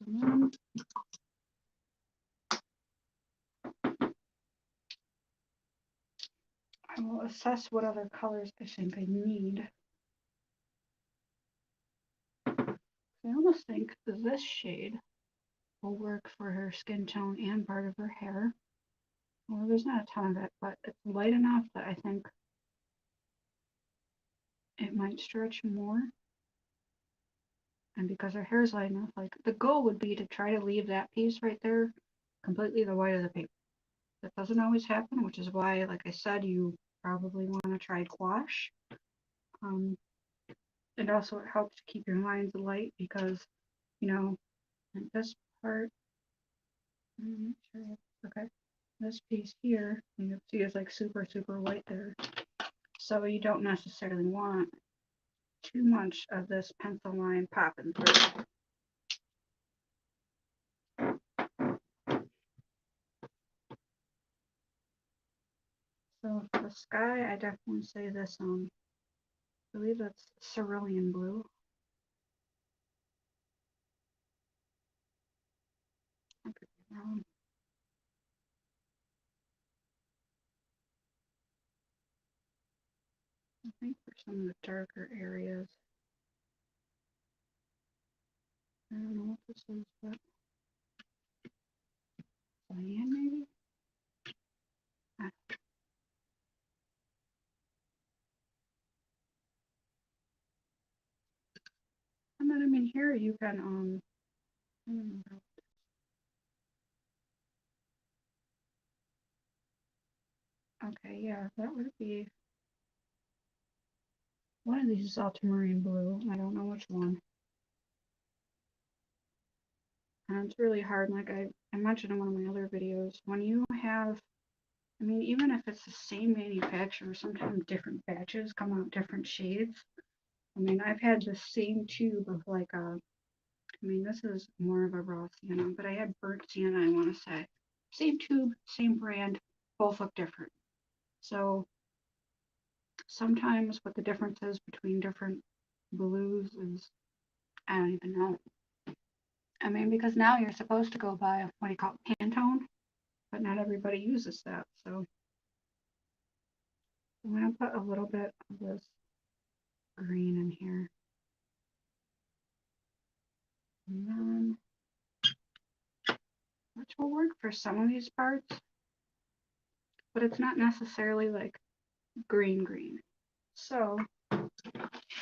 So I will assess what other colors I think I need. I almost think this shade will work for her skin tone and part of her hair. Well, there's not a ton of it, but it's light enough that I think it might stretch more. And because her hair is light enough, like the goal would be to try to leave that piece right there completely the white of the paper. That doesn't always happen, which is why, like I said, you probably want to try gouache. And also it helps to keep your lines light because, you know, in this part, okay, this piece here, you can see is like super, super white there. So you don't necessarily want too much of this pencil line popping through. So for the sky, I definitely say this, I believe that's cerulean blue. I could be wrong. I think for some of the darker areas, I don't know what this is, but cyan maybe? And then I mean here you can I don't know. Okay, yeah, that would be one of these is ultramarine blue. I don't know which one. And it's really hard, like I mentioned in one of my other videos, when you have, I mean, even if it's the same manufacturer, sometimes different batches come out different shades. I mean, I've had the same tube of like I mean, this is more of a raw sienna, but I had burnt sienna, I want to say. Same tube, same brand, both look different. So sometimes what the difference is between different blues is, I don't even know. I mean, because now you're supposed to go by, what do you call it, Pantone, but not everybody uses that. So I'm going to put a little bit of this green in here. And then, which will work for some of these parts, but it's not necessarily like green green. So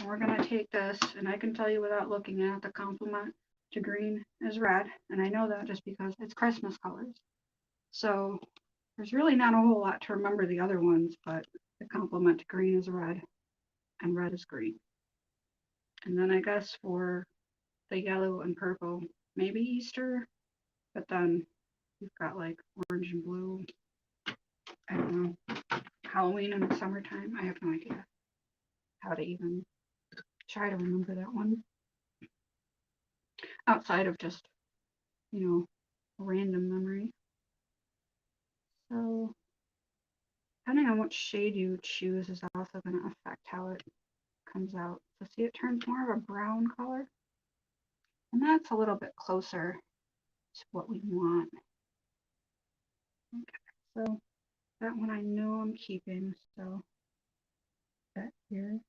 we're going to take this, and I can tell you without looking at it, the complement to green is red, and I know that just because it's Christmas colors. So there's really not a whole lot to remember the other ones, but the complement to green is red, and red is green. And then I guess for the yellow and purple, maybe Easter, but then you've got like orange and blue. I don't know. Halloween in the summertime. I have no idea how to even try to remember that one. Outside of just, you know, random memory. So depending on what shade you choose is also going to affect how it comes out. So see, it turns more of a brown color. And that's a little bit closer to what we want. Okay, so that one I know I'm keeping, so that here.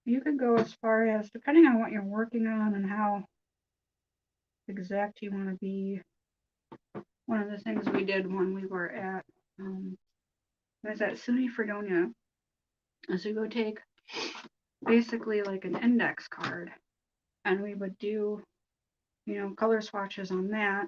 You could go as far as, depending on what you're working on and how exact you want to be. One of the things we did when we were at, was at SUNY Fredonia, is we would take basically like an index card, and we would do, you know, color swatches on that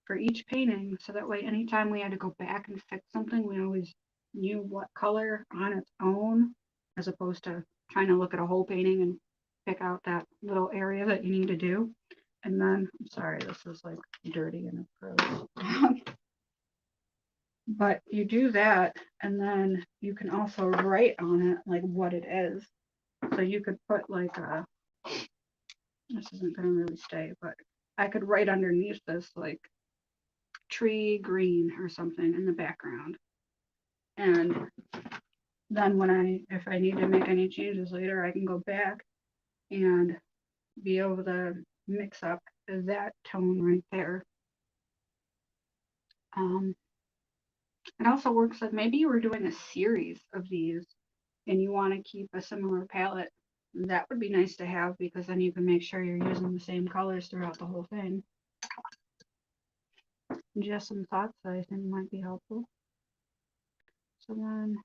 for each painting, so that way anytime we had to go back and fix something, we always knew what color on its own, as opposed to trying to look at a whole painting and pick out that little area that you need to do. And then, I'm sorry, this is like dirty and it's gross. But you do that, and then you can also write on it like what it is. So you could put like a, this isn't going to really stay, but I could write underneath this like tree green or something in the background. And then when if I need to make any changes later, I can go back and be able to mix up that tone right there. It also works like maybe you were doing a series of these and you want to keep a similar palette. That would be nice to have, because then you can make sure you're using the same colors throughout the whole thing. Just some thoughts that I think might be helpful. So then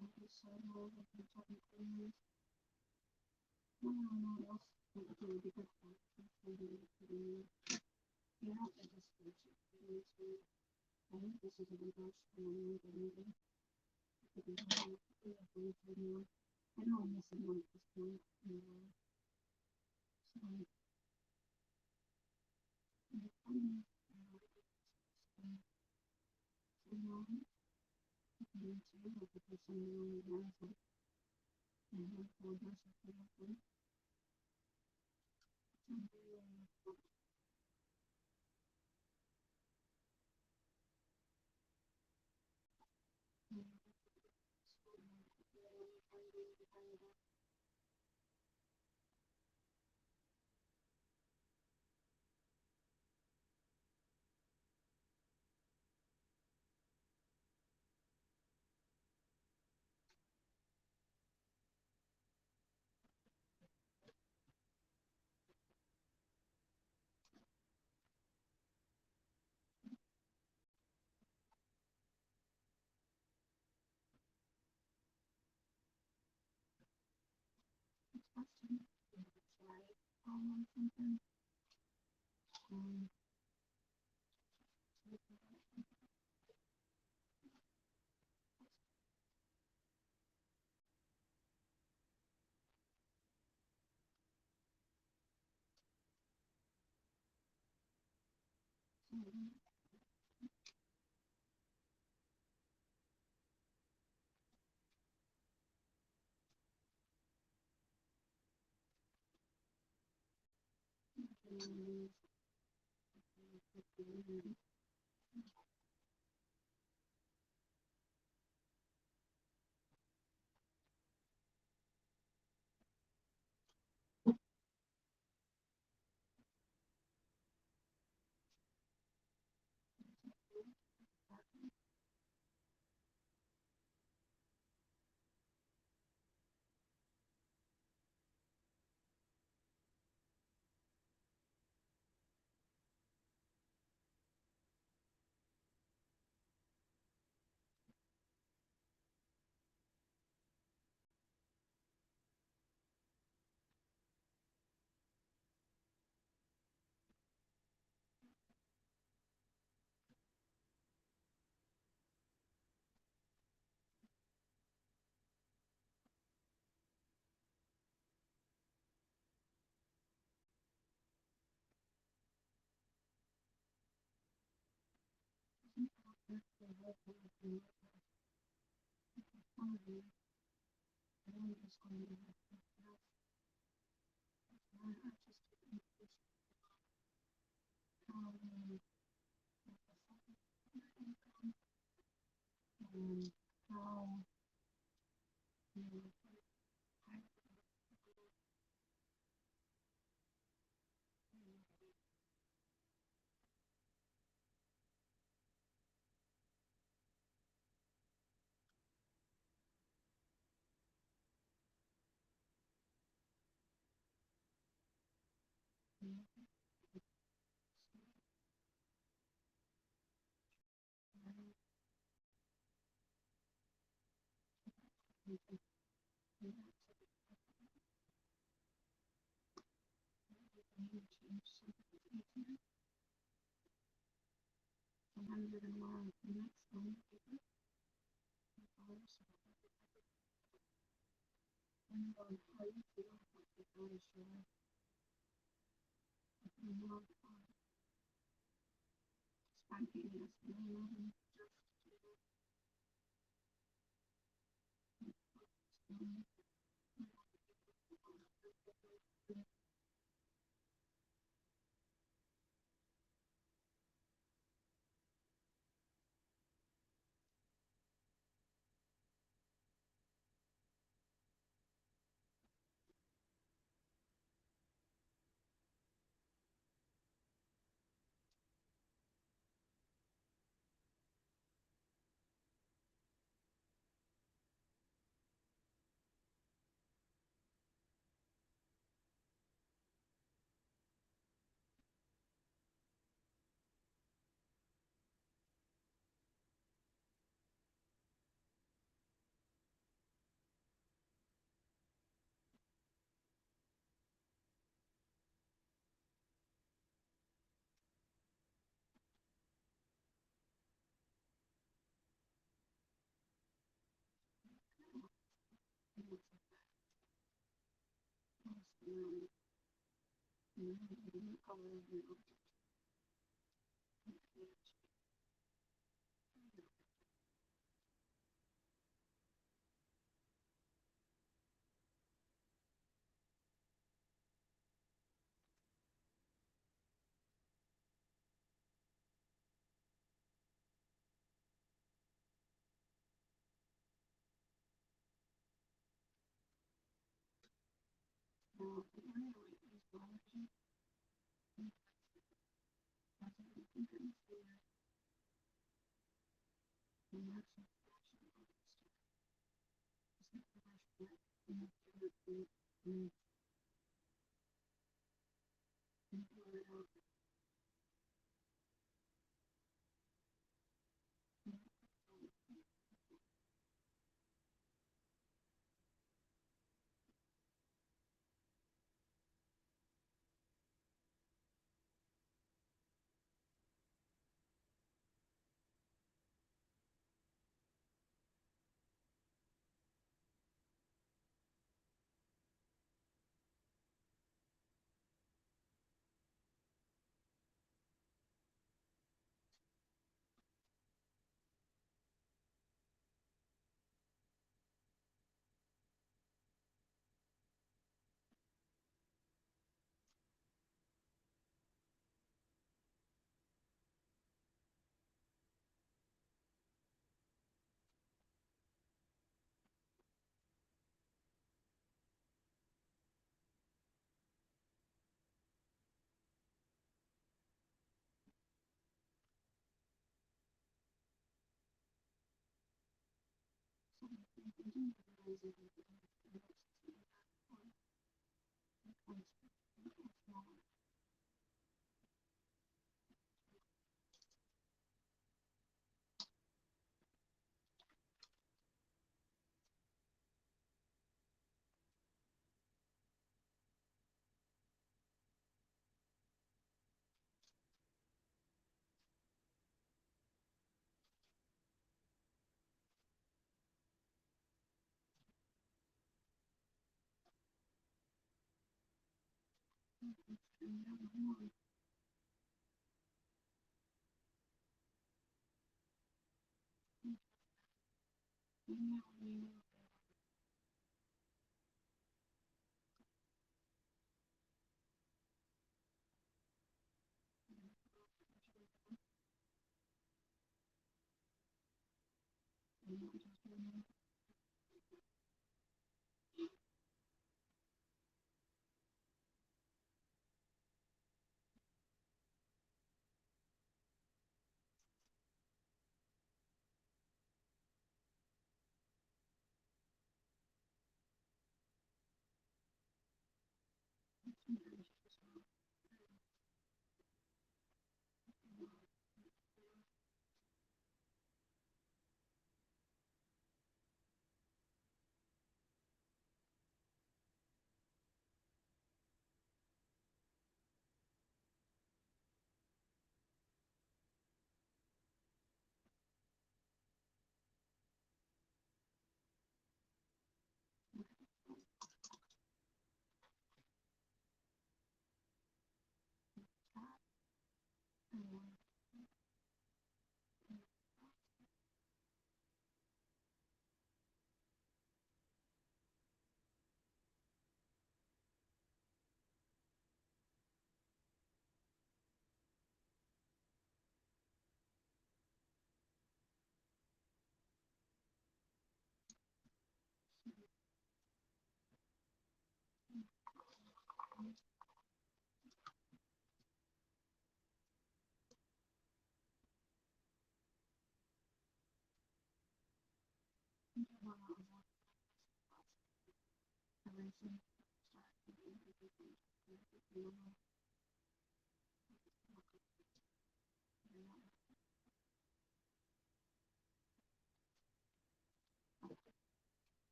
have this side wall with the top corners. I don't know what else would be good for it. Yeah, it just feels like I think this is a reverse one, maybe. I know I'm missing one at this point. So, something. Sometimes you're gonna want to next one. How you feel about the body sure. Spontaneous.